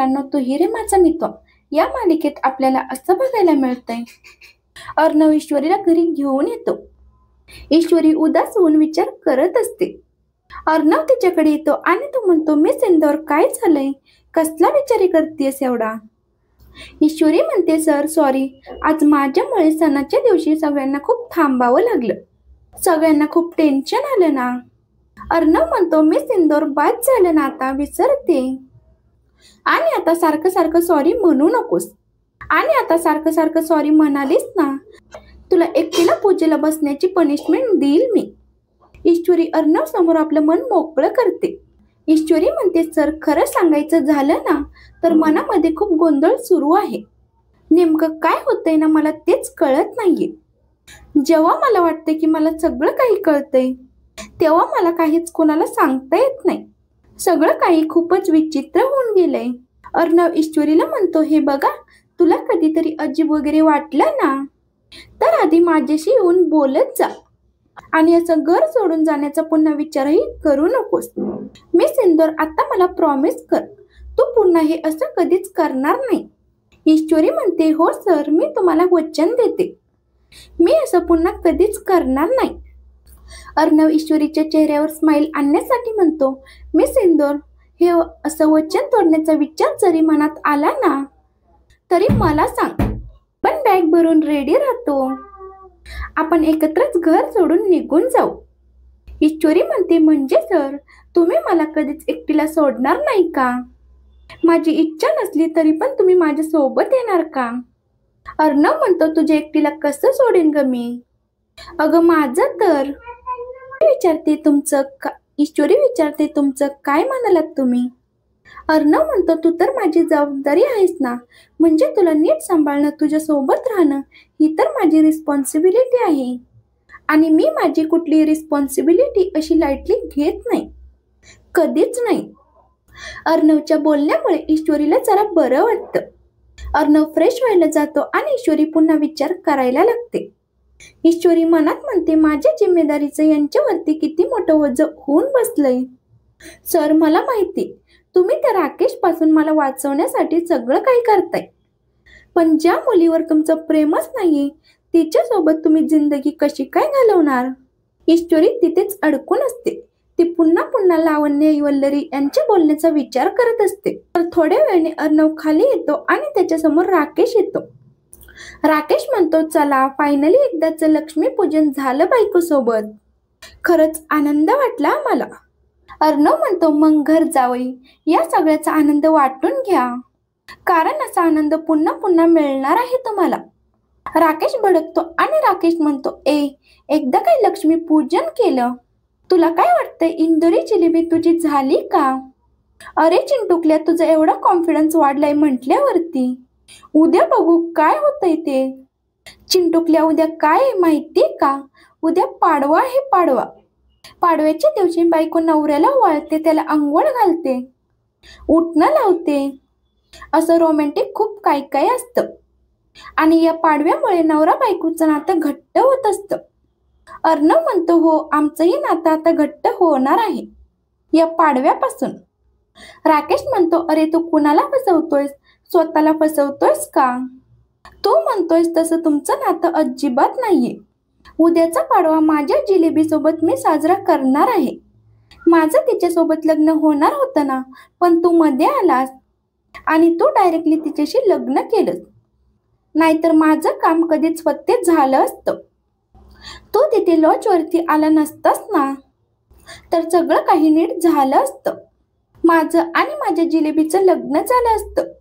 मित्रांनो, तू हिरे माझा मित्र या मालिकेत आपल्याला असं बघायला मिळतंय. अर्णव ईश्वरीला घरी घेऊन येतो. ईश्वरी उदास होऊन विचार करत असते. अर्णव तिच्याकडे येतो आणि तो म्हणतो, मिस इंदौर, काय झालंय? कसला विचार करतेस एवढा? ईश्वरी म्हणते, सर सॉरी, आज माझ्यामुळे सणाच्या दिवशी सगळ्यांना खूप थांबावं लागलं. सगळ्यांना खूप टेन्शन आलं ना. अर्णव म्हणतो, मिस इंदौर, बाद झालं ना, आता विसरते. आणि आता सारखं सारखं सॉरी म्हणू नकोस. आणि आता सारखं सारखं सॉरी म्हणालीस ना, तुला एकटीला पूजेला बसण्याची पनिशमेंट देईल मी. ईश्वरी अर्णव समोर आपलं मन मोकळं करते. ईश्वरी म्हणते, सर खरं सांगायचं झालं ना तर मनामध्ये खूप गोंधळ सुरू आहे. नेमकं काय होतंय ना मला तेच कळत नाहीये. जेव्हा मला वाटतं की मला सगळं काही कळतंय तेव्हा मला काहीच कोणाला सांगता येत नाही. सगळं काही खूपच विचित्र होऊन गेलंय. अर्णव ईश्वरीला म्हणतो, हे बघा, तुला कधीतरी अजीब वगैरे वाटलं ना तर आधी माझ्याशी येऊन बोलत जा. आणि असं घर सोडून जाण्याचा पुन्हा विचारही करू नकोस. मिस इंदौर, आता मला प्रॉमिस कर, तू पुन्हा हे असं कधीच करणार नाही. ईश्वरी म्हणते, हो सर, मी तुम्हाला वचन देते, मी असं पुन्हा कधीच करणार नाही. अर्णव ईश्वरीच्या चेहऱ्यावर स्माईल आणण्यासाठी म्हणतो, मिस इंदौर, हे असं वचन तोडण्याचा विचार जरी मनात आला ना तरी मला सांग, पण बॅग भरून रेडी राहतो. आपण एकत्रच घर सोडून निघून जाऊ. ईश्वरी म्हणते, म्हणजे सर, तुम्ही मला कधीच एकटीला सोडणार नाही का? माझी इच्छा नसली तरी पण तुम्ही माझ्या सोबत येणार का? अर्णव म्हणतो, तुझ्या एकटीला कसं सोडेन ग मी? अगं माझं तर ईश्वरी विचारते, तुमचं काय म्हणालात तुम्ही? अर्णव म्हणतो, तू तर माझी जबाबदारी आहेस ना, म्हणजे तुला नीट सांभाळणं, तुझ्या सोबत राहणं ही तर माझी रिस्पॉन्सिबिलिटी आहे. आणि मी माझी कुठली रिस्पॉन्सिबिलिटी अशी लाईटली घेत नाही, कधीच नाही. अर्णवच्या बोलण्यामुळे ईश्वरीला जरा बरं वाटतं. अर्णव फ्रेश व्हायला जातो आणि ईश्वरी पुन्हा विचार करायला लागते. ईश्वरी मनात म्हणते, माझ्या जिम्मेदारीचं यांच्यावरती किती मोठं ओझं होऊन बसलंय. सर, मला माहिती तुम्ही त्या राकेश पासून मला वाचवण्यासाठी सगळं काही करताय, पण ज्या मुलीवर तुमचं प्रेमच नाहीये तिच्यासोबत तुम्ही जिंदगी कशी काय घालवणार? ईश्वरी तिथेच अडकून असते. ती पुन्हा पुन्हा लावण्य वल्लरी यांच्या बोलण्याचा विचार करत असते. तर थोड्या वेळाने अर्णव खाली येतो आणि त्याच्यासमोर राकेश येतो. राकेश म्हणतो, चला, फायनली एकदाच लक्ष्मीपूजन झालं बायको सोबत. खरंच आनंद वाटला मला. अर्णव म्हणतो, मग घर जावई, या सगळ्याचा आनंद वाटून घ्या, कारण असा आनंद पुन्हा पुन्हा मिळणार आहे तुम्हाला. राकेश भडकतो आणि राकेश म्हणतो, एकदा काय लक्ष्मी पूजन केलं, तुला काय वाटतंय इंदोरी जिलेबी तुझी झाली का? अरे चिंटुकल्या, तुझा एवढा कॉन्फिडन्स वाढलाय म्हटल्यावरती उद्या बघू काय होतंय ते. चिंटुकल्या, उद्या काय माहितीये का? उद्या पाडवा आहे. पाडव्याच्या दिवशी बायको नवऱ्याला वाळते, त्याला अंघोळ घालते, उठणं लावते, असं रोमॅन्टिक खूप काय काय असतं. आणि या पाडव्यामुळे नवरा बायकोचं नातं घट्ट होत असतं. अर्णव म्हणतो, हो, आमचंही नातं आता घट्ट होणार आहे या पाडव्यापासून. राकेश म्हणतो, अरे तू कुणाला फसवतोयस? स्वतःला फसवतोयस का? तू म्हणतोयस तसं तुमचं नातं अजिबात नाहीये. उद्याचा पाडवा माझ्या जिलेबी सोबत मी साजरा करणार आहे. माझं तिच्यासोबत लग्न होणार होतं ना, पण तू मध्ये आलास आणि तू डायरेक्टली तिच्याशी लग्न केलंस. नाहीतर माझं काम कधीच फत्ते झालं असतं. तू तिथे लॉजवरती आला नसतास ना तर सगळं काही नीट झालं असतं. माझं आणि माझ्या जिलेबीचं लग्न झालं असतं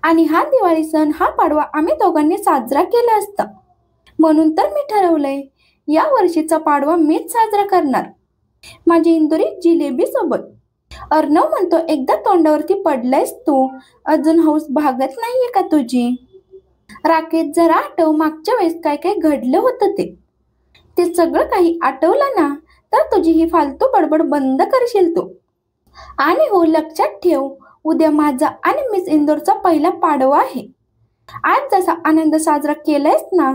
आणि हा दिवाळी सण, हा पाडवा आम्ही दोघांनी साजरा केला असता. म्हणून तर मी ठरवलंय, या वर्षीचा पाडवा मीच साजरा करणार माझी इंदोरी जिलेबी सोबत. अर्णव म्हणतो, एकदा तोंडावरती पडलायस तू, अजून हौस भागत नाहीये का तुझी? राकेश, जरा आठव, मागच्या वेळेस काय काय घडलं होतं ते सगळं काही आठवलं ना तर तुझी ही फालतू बडबड बंद करशील तू. आणि हो, लक्षात ठेव, उद्या माझा आणि मिस इंदौरचा पहिला पाडवा आहे. आज जसा आनंद साजरा केलायस ना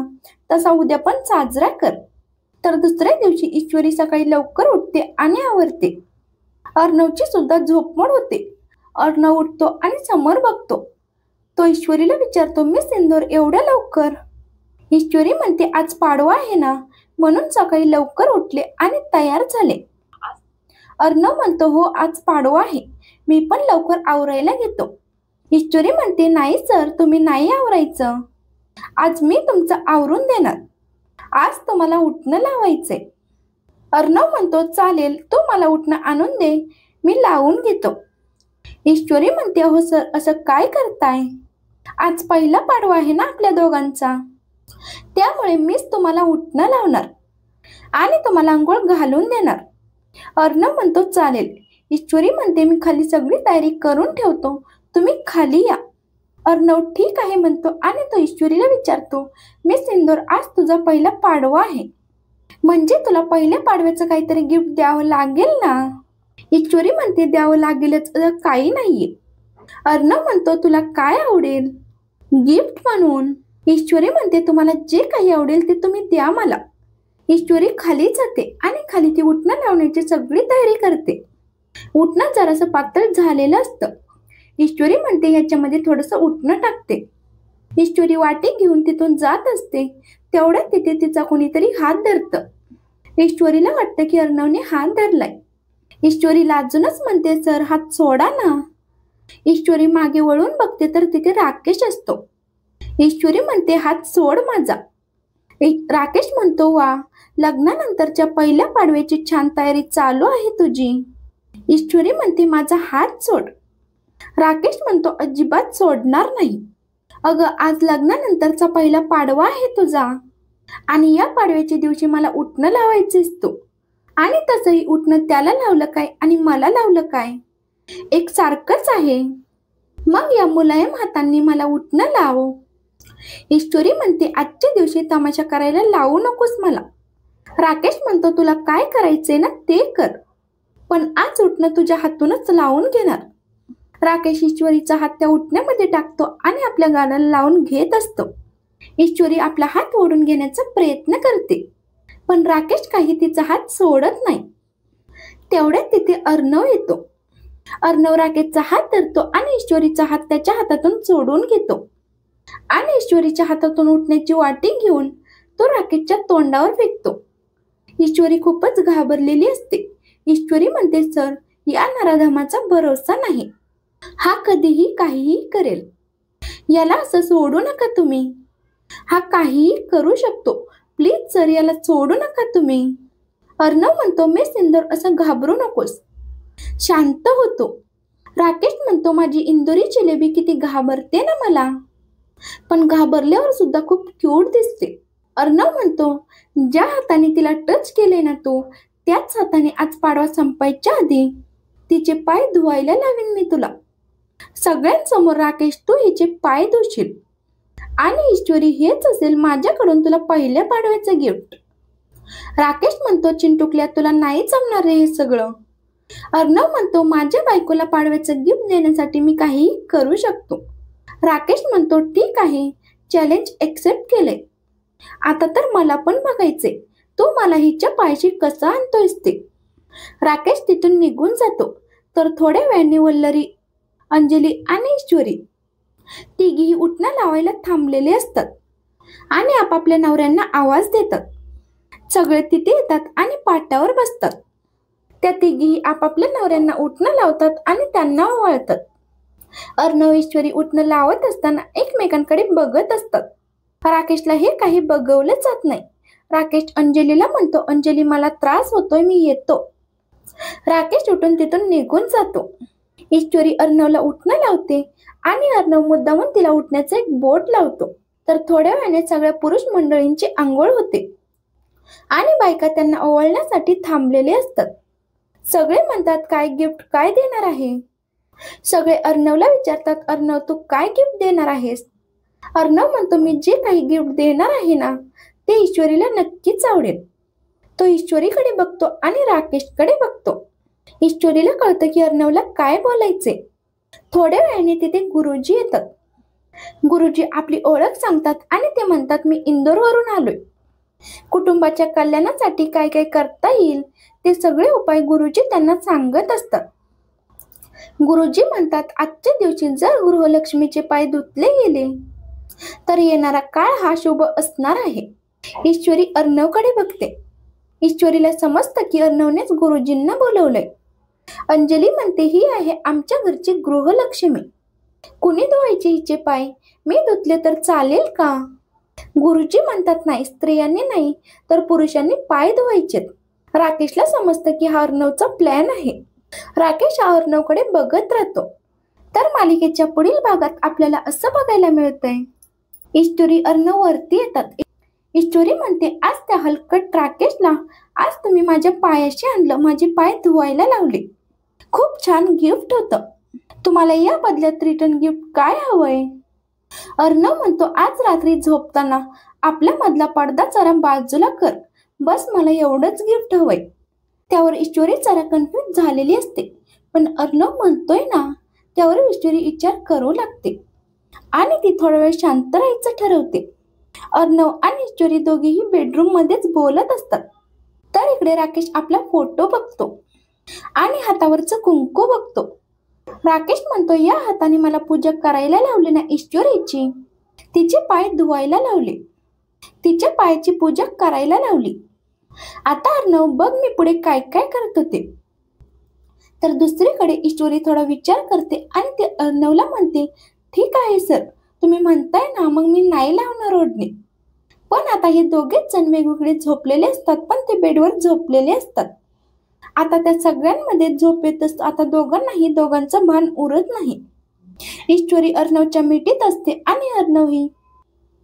तसा उद्या पण साजरा कर. तर दुसऱ्या दिवशी ईश्वरी सकाळी लवकर उठते आणि आवरते. अर्णवची सुद्धा झोपमोड होते. अर्णव उठतो आणि समोर बघतो. तो ईश्वरीला विचारतो, मिस इंदोर एवढ्या लवकर? ईश्वरी म्हणते, आज पाडवा आहे ना, म्हणून सकाळी लवकर उठले आणि तयार झाले. अर्णव म्हणतो, हो आज पाडवा आहे, मी पण लवकर आवरायला घेतो. ईश्वरी म्हणते, नाही सर, तुम्ही नाही आवरायचं, आज मी तुमचं आवरून देणार, आज तुम्हाला उठणं लावायचंय. अर्णव म्हणतो, चालेल, तू मला उठणं आणून दे, मी लावून घेतो. ईश्वरी म्हणते, हो सर, असं काय करताय? आज पहिला पाडवा आहे ना आपल्या दोघांचा, त्यामुळे मीच तुम्हाला उठणं लावणार आणि तुम्हाला आंघोळ घालून देणार. अर्णव म्हणतो, चालेल. ईश्वरी म्हणते, मी खाली सगळी तयारी करून ठेवतो, तुम्ही खाली या. अर्णव ठीक आहे म्हणतो आणि तो ईश्वरीला विचारतो, मिस इंदोर, आज तुझा पहिला पाडवा आहे, म्हणजे तुला पहिल्या पाडव्याचं काहीतरी गिफ्ट द्यावं लागेल ना? ईश्वरी म्हणते, द्यावं लागेलच, काही नाहीये. अर्णव म्हणतो, तुला काय आवडेल गिफ्ट म्हणून? ईश्वरी म्हणते, तुम्हाला जे काही आवडेल ते तुम्ही द्या मला. ईश्वरी खाली जाते आणि खाली ती उठणं लावण्याची सगळी तयारी करते. उठणं जरासं पातळ झालेलं असतं. ईश्वरी म्हणते, याच्यामध्ये थोडंसं उठणं टाकते. ईश्वरी वाटी घेऊन तिथून जात असते, तेवढ्यात तिथे तिचा कोणीतरी हात धरतं. ईश्वरीला वाटतं की अर्णवने हात धरलाय. ईश्वरी लाजूनच म्हणते, सर, हात सोडा ना. ईश्वरी मागे वळून बघते तर तिथे राकेश असतो. ईश्वरी म्हणते, हात सोड माझा. राकेश म्हणतो, वा, लग्नानंतरच्या पहिल्या पाडव्याची छान तयारी चालू आहे तुझी. ईश्वरी म्हणते, माझा हात सोड. राकेश म्हणतो, अजिबात सोडणार नाही. अगं, आज लग्नानंतरचा पहिला पाडवा आहे तुझा आणि या पाडव्याच्या दिवशी मला उठणं लावायचेस तू. आणि तसंही उठणं त्याला लावलं काय आणि मला लावलं काय, एक सारखंच आहे. मग या मुलायम हातांनी मला उठणं लाव. ईश्वरी म्हणते, आजच्या दिवशी तमाशा करायला लावू नकोस मला. राकेश म्हणतो, तुला काय करायचंय ना ते कर, पण आज उठणं तुझ्या हातूनच लावून घेणार. राकेश ईश्वरीचा हात त्या उठण्यामध्ये टाकतो आणि आपल्या गालाला लावून घेत असतो. ईश्वरी आपला हात ओढून घेण्याचा प्रयत्न करते, पण राकेश काही तिचा हात सोडत नाही. तेवढ्यात तिथे अर्णव येतो. अर्णव राकेशचा हात धरतो आणि ईश्वरीचा हात त्याच्या हातातून सोडून घेतो आणि ईश्वरीच्या हातातून उठण्याची वाटी घेऊन तो राकेशच्या तोंडावर फेकतो. ईश्वरी खूपच घाबरलेली असते. ईश्वरी म्हणते, सर, या नराधमाचा भरोसा नाही, हा कधीही काहीही करेल, याला असं सोडू नका तुम्ही, हा काहीही करू शकतो, प्लीज सर, याला सोडू नका तुम्ही. अर्णव म्हणतो, मिस इंदोर, असं घाबरू नकोस, शांत होतो. राकेश म्हणतो, माझी इंदोरी जिलेबी किती घाबरते ना मला, पण घाबरल्यावर सुद्धा खूप क्यूट दिसते. अर्णव म्हणतो, ज्या हाताने तिला टच केले ना तू, त्याच हाताने आज पाडवा संपायच्या आधी तिचे पाय धुवायला लावीन मी तुला. सगळ्यांसमोर राकेश, तू हिचे पाय धुशील आणि ईश्वरी, हेच असेल माझ्याकडून तुला पहिल्या पाडव्याचं गिफ्ट. राकेश म्हणतो, चिंटुकल्या, तुला नाही जमणार रे हे सगळं. अर्णव म्हणतो, माझ्या बायकोला पाडव्याचं गिफ्ट देण्यासाठी मी काहीही करू शकतो. राकेश म्हणतो, ठीक आहे, चॅलेंज एक्सेप्ट केले. आता तर मला पण बघायचे तू मला हिच्या पायाशी कसं आणतोयस ते. राकेश तिथून निघून जातो. तर थोड्या वेळाने वल्लरी, अंजली आणि ईश्वरी तिघीही उठणं लावायला थांबलेले असतात आणि आपापल्या नवऱ्यांना आवाज देतात. सगळे तिथे येतात आणि पाटावर बसतात. त्या तिघीही आपापल्या नवऱ्यांना उठणं लावतात आणि त्यांना ओवाळतात. अर्णव ईश्वरी उठणं लावत असताना एकमेकांकडे बघत असतात. राकेशला हे काही बघवलं जात नाही. राकेश अंजलीला म्हणतो, अंजली, मला त्रास होतोय, मी येतो. राकेश उठून तिथून निघून जातो. ईश्वरी अर्णवला उठणं लावते आणि अर्णव मुद्दामून तिला उठण्याचं एक बोट लावतो. तर थोड्या वेळाने सगळ्या पुरुष मंडळींची आंघोळ होते आणि बायका त्यांना ओवाळण्यासाठी थांबलेले असतात. सगळे म्हणतात, काय गिफ्ट काय देणार आहे? सगळे अर्णवला विचारतात, अर्णव, तू काय गिफ्ट देणार आहेस? अर्णव म्हणतो, मी जे काही गिफ्ट देणार आहे ना ते ईश्वरीला नक्कीच आवडेल. तो ईश्वरीकडे बघतो आणि राकेशकडे बघतो. ईश्वरीला कळतं की अर्णवला काय बोलायचे. थोड्या वेळाने तिथे गुरुजी येतात. गुरुजी आपली ओळख सांगतात आणि ते म्हणतात, मी इंदोरवरून आलोय. कुटुंबाच्या कल्याणासाठी काय काय करता येईल ते सगळे उपाय गुरुजी त्यांना सांगत असतात. गुरुजी म्हणतात आजच्या दिवशी जर गृहलक्ष्मीचे पाय धुतले गेले तर येणारा काळ हा शुभ असणार आहे. ईश्वरी अर्णवकडे बघते. ईश्वरीला समजतं की अर्णवनेच गुरुजींना बोलवलंय. अंजली म्हणते ही आहे आमच्या घरची गृहलक्ष्मी. कुणी धुवायचे हिचे पाय? मी धुतले तर चालेल का? गुरुजी म्हणतात नाही, स्त्रियांनी नाही तर पुरुषांनी पाय धुवायचेत. राकेशला समजतं की हा अर्णवचा प्लॅन आहे. राकेश हा अर्णवकडे बघत राहतो. तर मालिकेच्या पुढील भागात आपल्याला असं बघायला मिळतंय. ईश्वरी अर्णव वरती येतात. ईश्वरी म्हणते आज त्या हलकट राकेशला आज तुम्ही माझ्या पायाशी आणलं, माझे पाय धुवायला लावले. खूप छान गिफ्ट होतं. तुम्हाला या बदल्यात रिटर्न गिफ्ट काय हवंय? अर्णव म्हणतो आज रात्री झोपताना आपल्या मधला पडदा जरा बाजूला कर, बस मला एवढंच गिफ्ट हवंय. त्यावर ईश्वरी जरा कन्फ्यूज झालेली असते. पण अर्णव म्हणतोय ना, त्यावर ईश्वरी विचार करू लागते आणि ती थोडा वेळ शांत राहायचं ठरवते. अर्णव आणि ईश्वरी दोघेही बेडरूम मध्येच बोलत असतात. तर इकडे राकेश आपला फोटो बघतो आणि हातावरचं कुंकू बघतो. राकेश म्हणतो या हाताने मला पूजा करायला लावली ना ईश्वरीची, तिचे पाय धुवायला लावले, तिच्या पायाची पूजा करायला लावली. आता अर्णव बघ मी पुढे काय काय करत होते. तर दुसरीकडे ईश्वरी थोडा विचार करते आणि ते अर्णवला म्हणते ठीक आहे सर, तुम्ही म्हणताय ना मग मी नाही लावणार ओढणी. पण आता हे दोघेच जण वेगवेगळे झोपलेले असतात, पण ते बेडवर झोपलेले असतात. आता त्या सगळ्यांमध्ये झोप येत असतो. आता दोघांनाही दोघांचं भान उरत नाही. ईश्वरी अर्णवच्या मिठीत असते आणि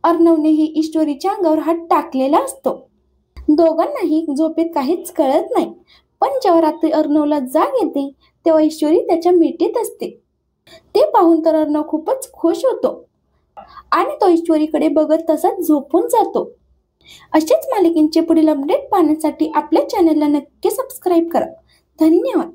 अर्णवनेही ईश्वरीच्या अंगावर हात टाकलेला असतो. दोघांनाही झोपेत काहीच कळत नाही. पण जेव्हा रात्री अर्णवला जाग येते तेव्हा ईश्वरी त्याच्या मिठीत असते. ते पाहून तर अर्णव खूपच खुश होतो आणि तो ईश्वरीकडे बघत तसाच झोपून जातो. असेच मालिकेचे पुढील अपडेट पाहण्यासाठी आपल्या चॅनलला नक्की सबस्क्राईब करा. धन्यवाद.